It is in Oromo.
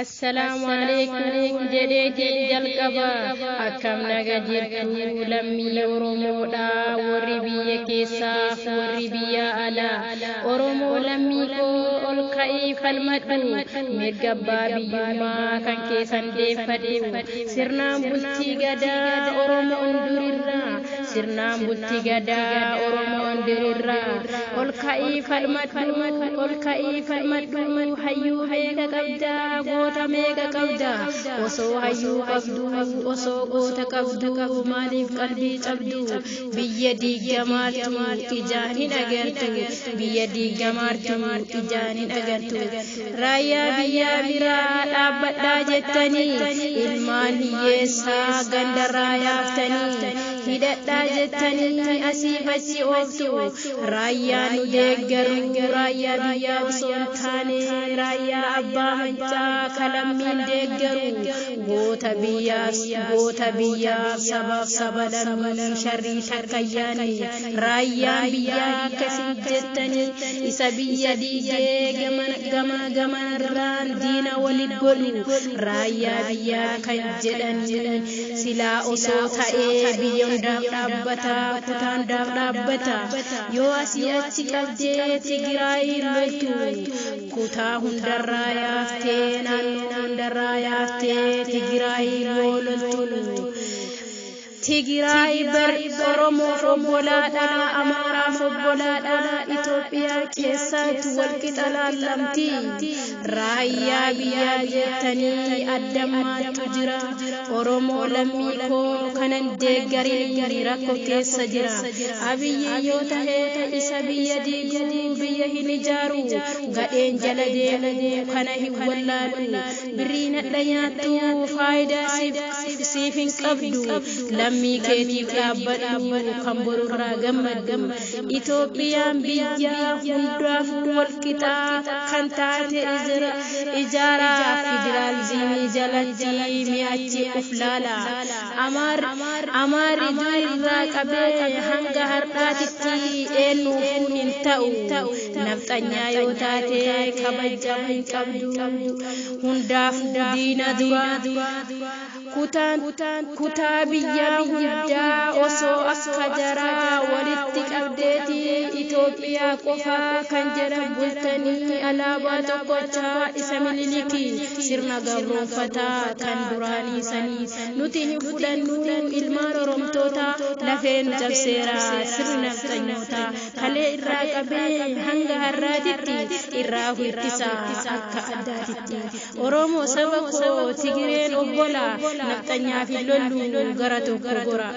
السلام عليكم جديتي جلقبا أكم نجرتو لمي أورمو دا وربي كيسا وربي على أورمو لمي كو الكيف المدو مجبا بيوما كان كيسان دفتو سرنا بلتي غدا أورمو اندريرا سرنا بلتي غدا أورمو اندريرا الكيف المدو حيو بيكا قبدا Ota mega kabda oso hayu kabdu oso ota kabdu malif qalbi qabdu biyadi gamartu ijani nagartu biyadi gamartu ijani nagartu raya biya bira dabada jettani ilman hiyesa ganda raya aftani hidadda jettani asifati oftu raya nu degaru raya biya sultane raya abba manca kalamin degaru gota biya sabab lamin sharri takayani raya biya kasijtani isabiya dige gama ran dina walid golu raya biya kanjedani sila osota e biyon dabbata kutan dabbata yo asiyati qabde tigirai loltu kuta hundaraya tena hundaraya tigirai loltu tigirai bar oromo fobolada amara fobolada ethiopia kesatu walqitala lamti raya biya jetani adamma tujira oromo lammi ko kanan degari rakko kessa jira abiyi yota he isabiya digu biya hinijaru gaden jalade kana hi wallalu birina dayatu faida sifin qabdu lammi keti qabadu kamburra gammad ethiopia biya hundaf walqita kantate ijara federal zini jalati miachi uflala amar idurra qabe hanga hardatitti enu intau naftanya yotate kabajam qabdu hundaf dina dura kutabiya hunda oso askajara walitti qabdeti ethiopia qofa kan jara bultani alaba tokkocha isamililiki sirna gabronfata kan durani sani nuti fudannu ilmaan oromtota lafeen jabseera sirna tanyota kale irra qabe hanga harratitti irra huittisa akka addatitti oromo sabako tigireen obbola naftanya fi lollu gara tokko gora